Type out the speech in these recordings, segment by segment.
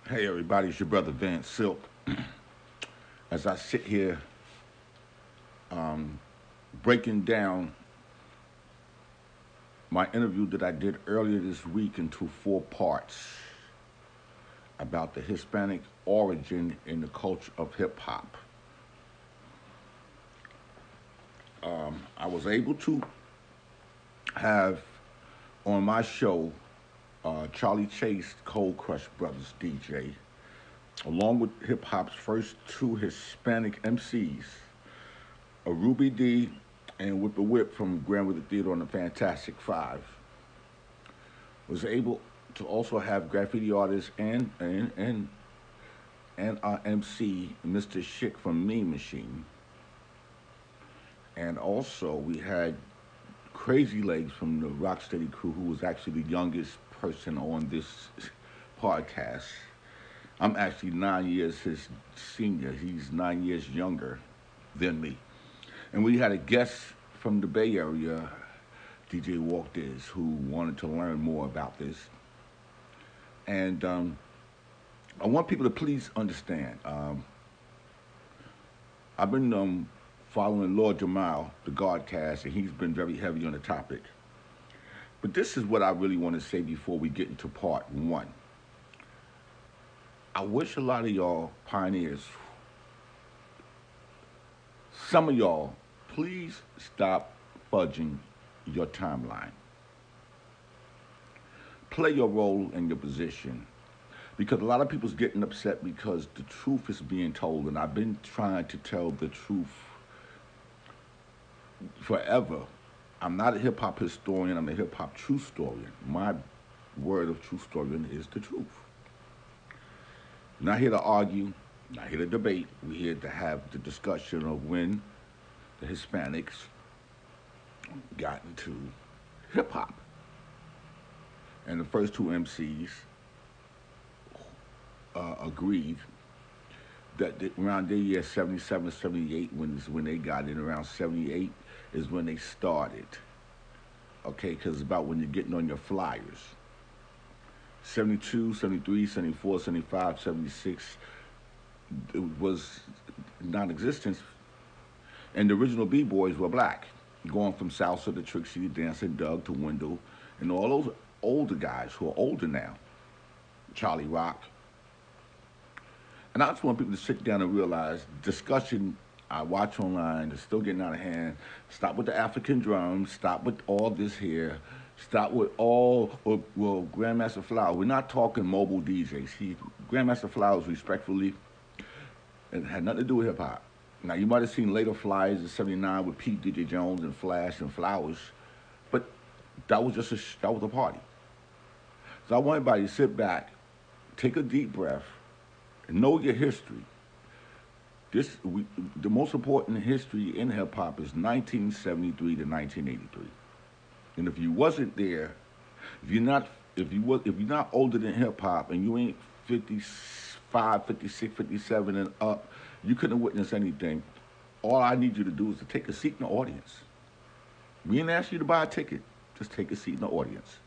Hey everybody, it's your brother VANSILK. As I sit here breaking down my interview that I did earlier this week into four parts about the Hispanic origin in the culture of hip hop. I was able to have on my show Charlie Chase, Coldcrush Brothers DJ, along with hip hop's first two Hispanic MCs, a Rubie D and Whip a Whip from Grandwizzard Theodore the Fantastic Five. Was able to also have graffiti artists and our MC, Mr.Schick from MeanMachine. And also we had Crazy Legs from the Rocksteady crew, who was actually the youngest person on this podcast. I'm actually 9 years his senior. He's 9 years younger than me. And we had a guest from the Bay Area, DJ Walt, who wanted to learn more about this. And I want people to please understand. I've been following Lord Jamal, the Godcast, and he's been very heavy on the topic. But this is what I really want to say before we get into part one. I wish a lot of y'all pioneers, some of y'all, please stop fudging your timeline. Play your role and your position. Because a lot of people's getting upset because the truth is being told, and I've been trying to tell the truth forever. I'm not a hip hop historian, I'm a hip hop true historian. My word of true historian is the truth. Not here to argue, not here to debate. We're here to have the discussion of when the Hispanics got into hip hop. And the first two MCs agreed that around the year 77, 78, when they got in, around 78 is when they started. Okay, because it's about when you're getting on your flyers. 72, 73, 74, 75, 76, it was non-existent. And the original B-boys were black, going from salsa to Trixie, dancing Doug to Wendell, and all those older guys who are older now. Charlie Rock. And I just want people to sit down and realize discussion I watch online is still getting out of hand. Stop with the African drums. Stop with all this here. Stop with Grandmaster Flowers. We're not talking mobile DJs. Grandmaster Flowers, respectfully, it had nothing to do with hip hop. Now, you might have seen later flyers in '79 with Pete, DJ Jones, and Flash and Flowers, but that was that was a party. So I want everybody to sit back, take a deep breath, and know your history. The most important history in hip hop is 1973 to 1983. And if you wasn't there, if you're not older than hip hop and you ain't 55, 56, 57 and up, you couldn't witness anything. All I need you to do is to take a seat in the audience. We didn't ask you to buy a ticket. Just take a seat in the audience.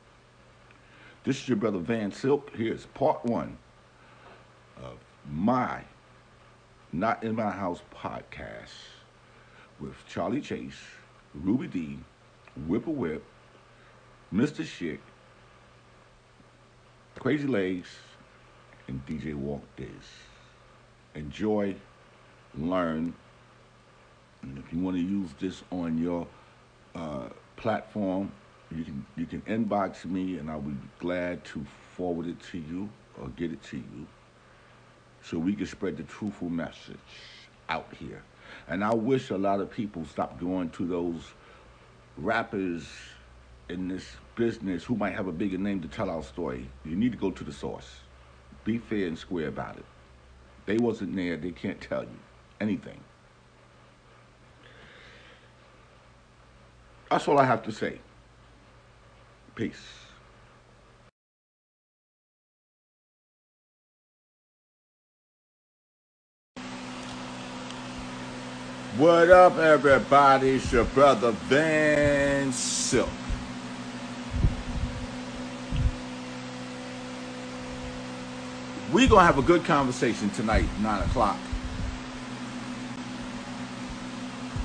This is your brother VANSILK. Here's part one of my Not in My House podcast with Charlie Chase, Rubie D, Whip a Whip, Mr.Schick, Crazy Legs, and DJ Walt Digz. Enjoy, learn, and if you want to use this on your platform, you can inbox me, and I'll be glad to forward it to you or get it to you, so we can spread the truthful message out here. And I wish a lot of people stop going to those rappers in this business who might have a bigger name to tell our story. You need to go to the source. Be fair and square about it. They wasn't there, they can't tell you anything. That's all I have to say. Peace. What up, everybody? It's your brother VANSILK. We're going to have a good conversation tonight, 9 o'clock.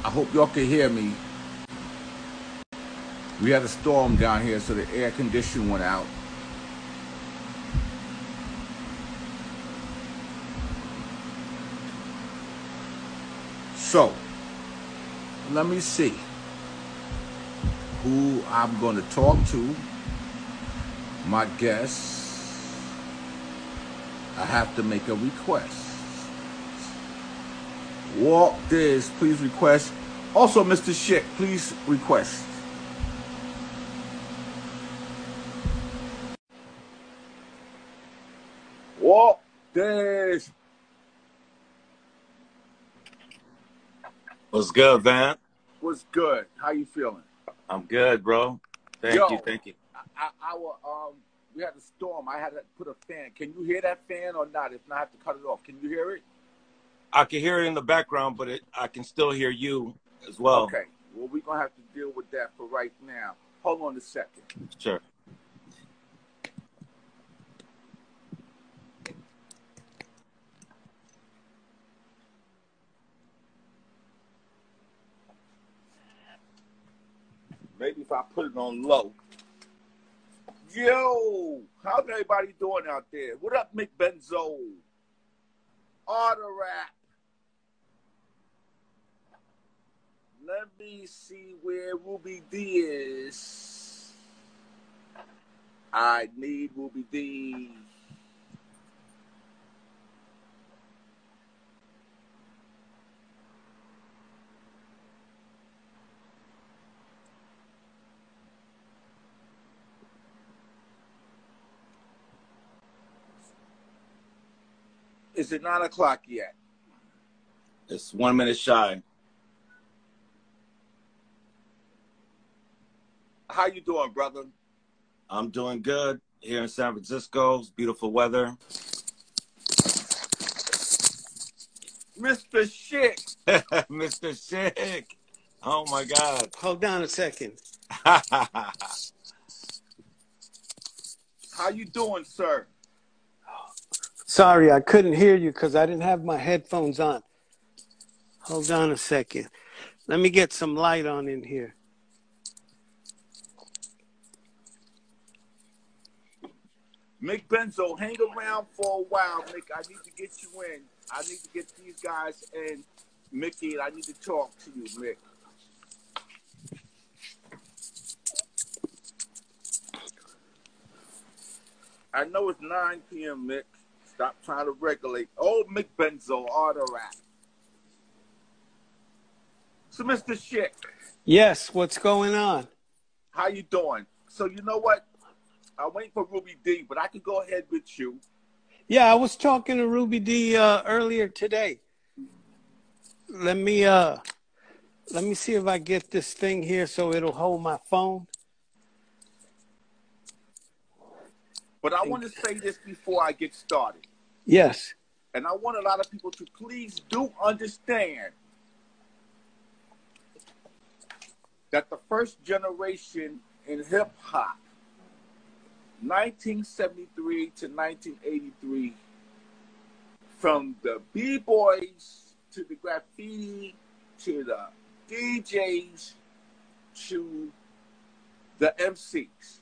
I hope y'all can hear me. We had a storm down here, so the air conditioning went out. So, let me see who I'm going to talk to. My guests. I have to make a request. Walt, Digz, please request. Also, Mr.Schick, please request. Walt, Digz. What's good, Van? What's good? How you feeling? I'm good, bro. Thank you. We had a storm. I had to put a fan. Can you hear that fan or not? If not, I have to cut it off. Can you hear it? I can hear it in the background, but I can still hear you as well. Okay. Well, we're going to have to deal with that for right now. Hold on a second. Sure. Maybe if I put it on low. Yo, how's everybody doing out there? What up, McBenzo? Auto rap. Let me see where Rubie D is. I need Rubie D. Is it 9 o'clock yet? It's 1 minute shy. How you doing, brother? I'm doing good here in San Francisco. It's beautiful weather. Mr. Schick. Mr. Schick. Oh, my God. Hold on a second. How you doing, sir? Sorry, I couldn't hear you because I didn't have my headphones on. Hold on a second. Let me get some light on in here. Mick Benzo, hang around for a while, Mick. I need to get you in. I need to get these guys in, Mickey, and I need to talk to you, Mick. I know it's 9 p.m., Mick. Stop trying to regulate. Oh, Mick Benzo, auto rap. So, Mr. Schick. Yes, what's going on? How you doing? So, you know what? I'm waiting for Rubie D, but I can go ahead with you. Yeah, I was talking to Rubie D earlier today. Let me see if I get this thing here so it'll hold my phone. But I want to say this before I get started. Yes. And I want a lot of people to please do understand that the first generation in hip-hop, 1973 to 1983, from the B-boys to the graffiti to the DJs to the MCs.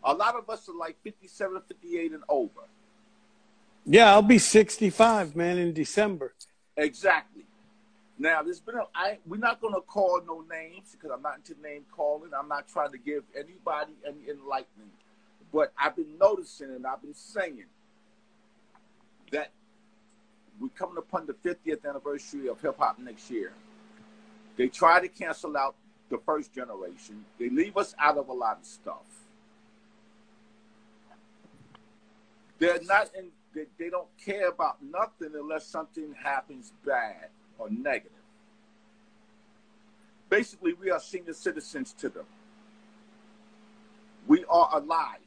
A lot of us are like 57, 58 and over. Yeah, I'll be 65, man, in December. Exactly. Now, we're not going to call no names because I'm not into name calling. I'm not trying to give anybody any enlightenment. But I've been noticing and I've been saying that we're coming upon the 50th anniversary of hip-hop next year. They try to cancel out the first generation. They leave us out of a lot of stuff. They're not in. They don't care about nothing unless something happens bad or negative. Basically, we are senior citizens to them. We are alive.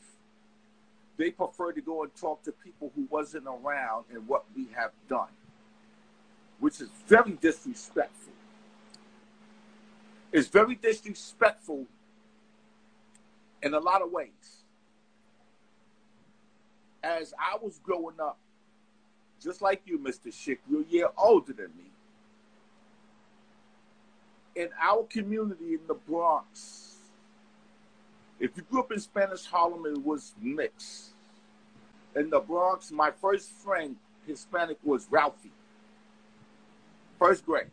They prefer to go and talk to people who wasn't around and what we have done, which is very disrespectful. It's very disrespectful in a lot of ways. as I was growing up, just like you, Mr. Schick, you're a year older than me. In our community in the Bronx, if you grew up in Spanish Harlem, it was mixed. In the Bronx, my first friend, Hispanic, was Ralphie. First grade.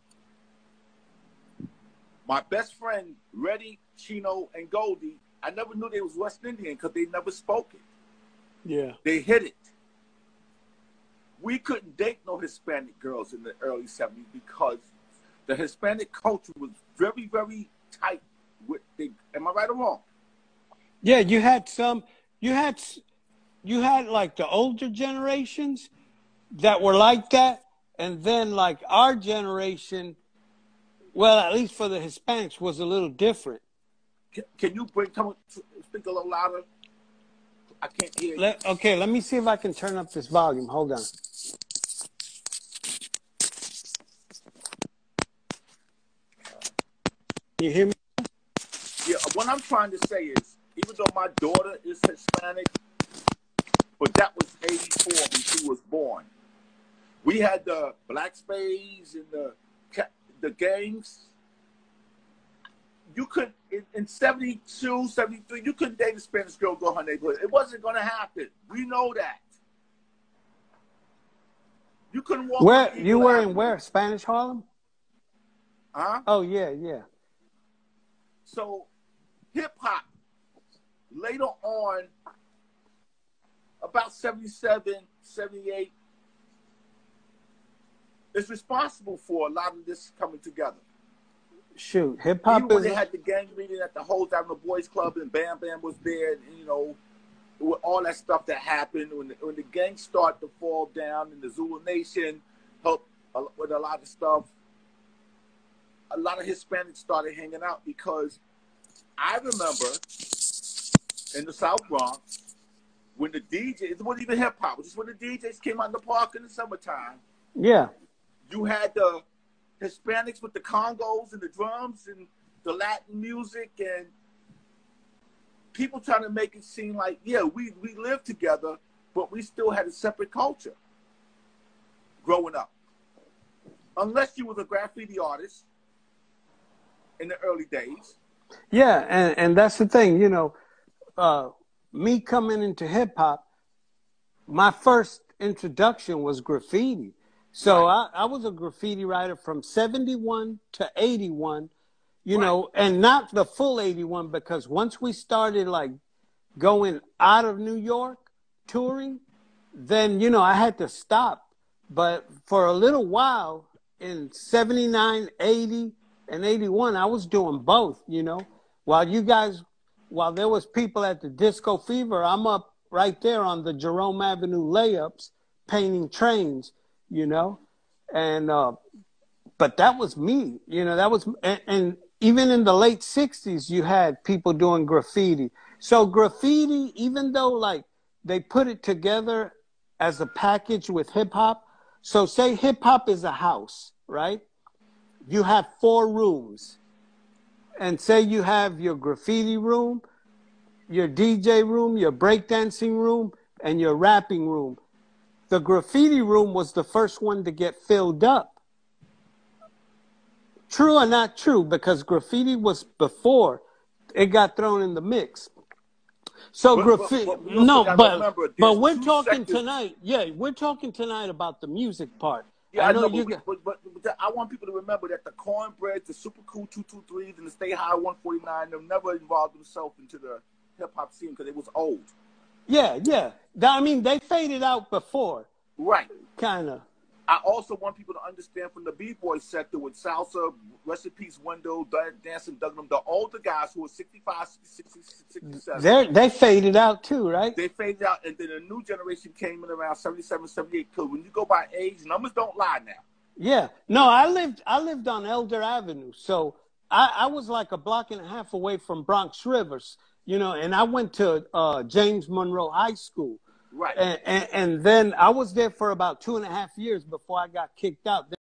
My best friend, Reddy, Chino, and Goldie, I never knew they was West Indian because they never spoke it. Yeah. They hid it. We couldn't date no Hispanic girls in the early 70s because the Hispanic culture was very, very tight. Am I right or wrong? Yeah, you had like the older generations that were like that, and then like our generation, well, at least for the Hispanics, was a little different. Can you speak a little louder? I can't hear you. Okay, let me see if I can turn up this volume. Hold on. Can you hear me? Yeah, what I'm trying to say is, even though my daughter is Hispanic, but that was 84 when she was born. We had the black spades and the gangs. You could, in 72, 73, you couldn't date a Spanish girl, go her neighborhood. It wasn't going to happen. We know that. You couldn't walk. Where you were in where? Spanish Harlem? Huh? Oh, yeah, yeah. So, hip-hop, later on, about 77, 78, is responsible for a lot of this coming together. Shoot, hip-hop even when they had the gang meeting at the Holds Avenue Boys Club and Bam Bam was there, and, you know, with all that stuff that happened, when the gang started to fall down and the Zulu Nation helped with a lot of stuff, a lot of Hispanics started hanging out because I remember in the South Bronx when the DJs, it wasn't even hip-hop, just when the DJs came out in the park in the summertime. Yeah. You had the Hispanics with the congos and the drums and the Latin music and people trying to make it seem like, yeah, we lived together, but we still had a separate culture growing up. Unless you was a graffiti artist in the early days. Yeah, and that's the thing, you know, me coming into hip-hop, my first introduction was graffiti. So right. I was a graffiti writer from 71 to 81, you know, and not the full 81 because once we started like going out of New York touring, then, you know, I had to stop. But for a little while in 79, 80, and 81, I was doing both, you know. While there was people at the Disco Fever, I'm up right there on the Jerome Avenue layups painting trains. You know, and but that was me, you know, that was, and even in the late 60s, you had people doing graffiti. So graffiti, even though like they put it together as a package with hip hop. So say hip hop is a house, right? You have 4 rooms, and say you have your graffiti room, your DJ room, your breakdancing room, and your rapping room. The graffiti room was the first one to get filled up. True or not true, because graffiti was before it got thrown in the mix. So graffiti, but we're talking tonight. Yeah, we're talking tonight about the music part. Yeah, I know but I want people to remember that the Cornbread, the Super Cool 223s, and the Stay High 149, they never involved themselves into the hip hop scene because it was old. Yeah, yeah. I mean, they faded out before. Right. Kind of. I also want people to understand from the B-boy sector with salsa, rest in peace, Wendell, Dancing Douglas, the older guys who were 65, 60, 67. They faded out too, right? They faded out, and then a new generation came in around 77, 78. Because when you go by age, numbers don't lie now. Yeah. No, I lived on Elder Avenue, so I was like a block and a half away from Bronx Rivers. You know, and I went to James Monroe High School. Right. And then I was there for about 2.5 years before I got kicked out.